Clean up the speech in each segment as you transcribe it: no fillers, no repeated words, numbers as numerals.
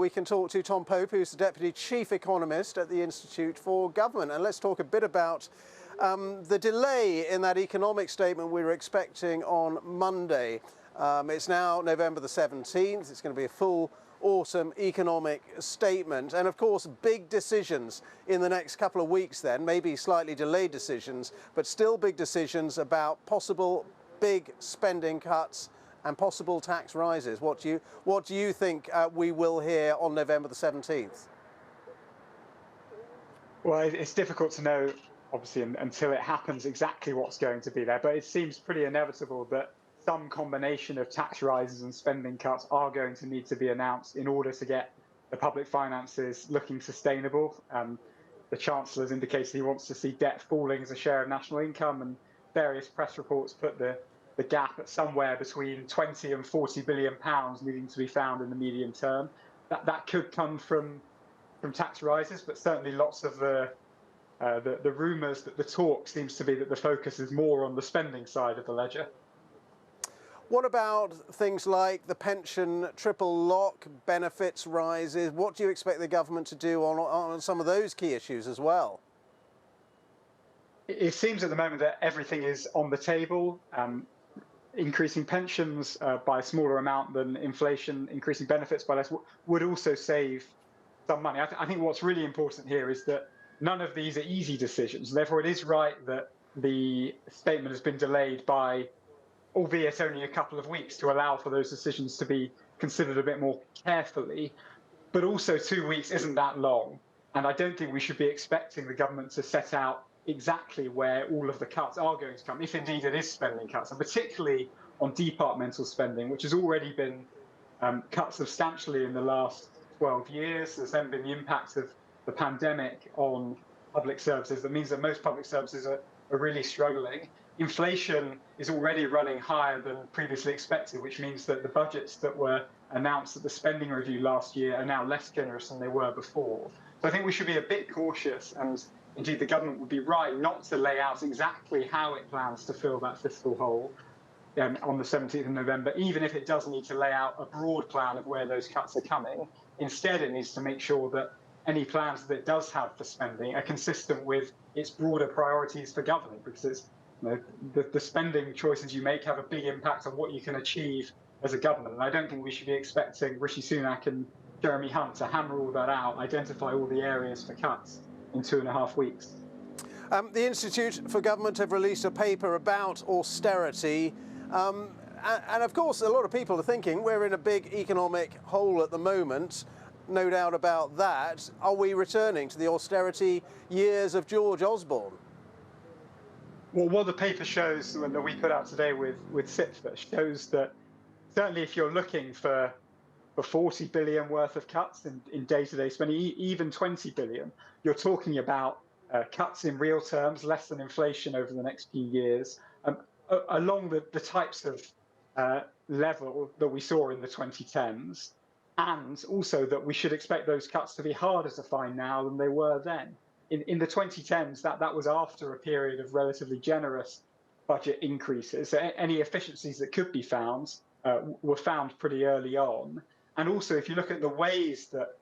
we can talk to Tom Pope, who's the Deputy Chief Economist at the Institute for Government. And let's talk a bit about the delay in that economic statement we were expecting on Monday. It's now November the 17th. It's going to be a full autumn economic statement. And of course, big decisions in the next couple of weeks then, maybe slightly delayed decisions, but still big decisions about possible big spending cuts and possible tax rises. What do you think we will hear on November the 17th? Well, it's difficult to know, obviously, until it happens exactly what's going to be there. But it seems pretty inevitable that some combination of tax rises and spending cuts are going to need to be announced in order to get the public finances looking sustainable. The Chancellor's indicated he wants to see debt falling as a share of national income, and various press reports put the gap at somewhere between 20 and 40 billion pounds needing to be found in the medium term. That could come from tax rises, but certainly lots of the rumours, that the talk seems to be that the focus is more on the spending side of the ledger. What about things like the pension triple lock, benefits rises? What do you expect the government to do on some of those key issues as well? It seems at the moment that everything is on the table. Increasing pensions by a smaller amount than inflation, increasing benefits by less, would also save some money. I think what's really important here is that none of these are easy decisions. Therefore, it is right that the statement has been delayed by, albeit only a couple of weeks, to allow for those decisions to be considered a bit more carefully. But also 2 weeks isn't that long. And I don't think we should be expecting the government to set out exactly where all of the cuts are going to come, if indeed it is spending cuts, and particularly on departmental spending, which has already been cut substantially in the last 12 years. There's then been the impact of the pandemic on public services. That means that most public services are really struggling. Inflation is already running higher than previously expected, which means that the budgets that were announced at the spending review last year are now less generous than they were before. So I think we should be a bit cautious, and indeed the government would be right not to lay out exactly how it plans to fill that fiscal hole on the 17th of November, even if it does need to lay out a broad plan of where those cuts are coming. Instead, it needs to make sure that any plans that it does have for spending are consistent with its broader priorities for government, because it's, the spending choices you make have a big impact on what you can achieve as a government. And I don't think we should be expecting Rishi Sunak and Jeremy Hunt to hammer all that out, identify all the areas for cuts in 2.5 weeks. The Institute for Government have released a paper about austerity. And of course, a lot of people are thinking we're in a big economic hole at the moment. No doubt about that. Are we returning to the austerity years of George Osborne? Well, what the paper shows, that we put out today with SIPFA, shows that certainly if you're looking for 40 billion worth of cuts in day-to-day spending, even 20 billion, you're talking about cuts in real terms, less than inflation over the next few years, along the types of level that we saw in the 2010s, and also that we should expect those cuts to be harder to find now than they were then. In the 2010s, that was after a period of relatively generous budget increases. So any efficiencies that could be found were found pretty early on. And also, if you look at the ways that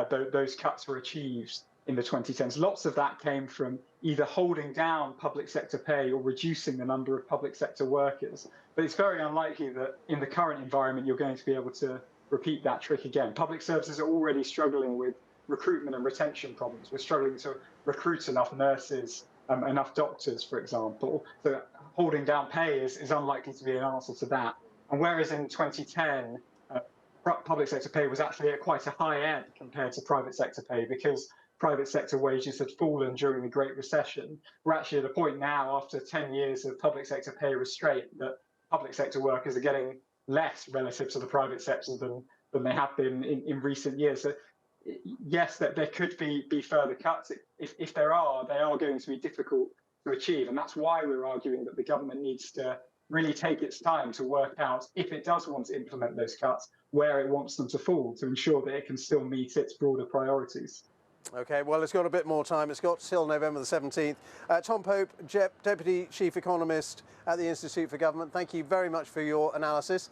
those cuts were achieved in the 2010s, lots of that came from either holding down public sector pay or reducing the number of public sector workers. But it's very unlikely that in the current environment you're going to be able to repeat that trick again. Public services are already struggling with recruitment and retention problems. We're struggling to recruit enough nurses, enough doctors, for example. So holding down pay is unlikely to be an answer to that. And whereas in 2010, public sector pay was actually at quite a high end compared to private sector pay, because private sector wages had fallen during the Great Recession. We're actually at a point now, after 10 years of public sector pay restraint, that public sector workers are getting less relative to the private sector than they have been in recent years. So yes, that there could be further cuts. If there are, they are going to be difficult to achieve. And that's why we're arguing that the government needs to really take its time to work out, if it does want to implement those cuts, where it wants them to fall, to ensure that it can still meet its broader priorities. OK, well, it's got a bit more time. It's got till November the 17th. Tom Pope, Deputy Chief Economist at the Institute for Government, thank you very much for your analysis.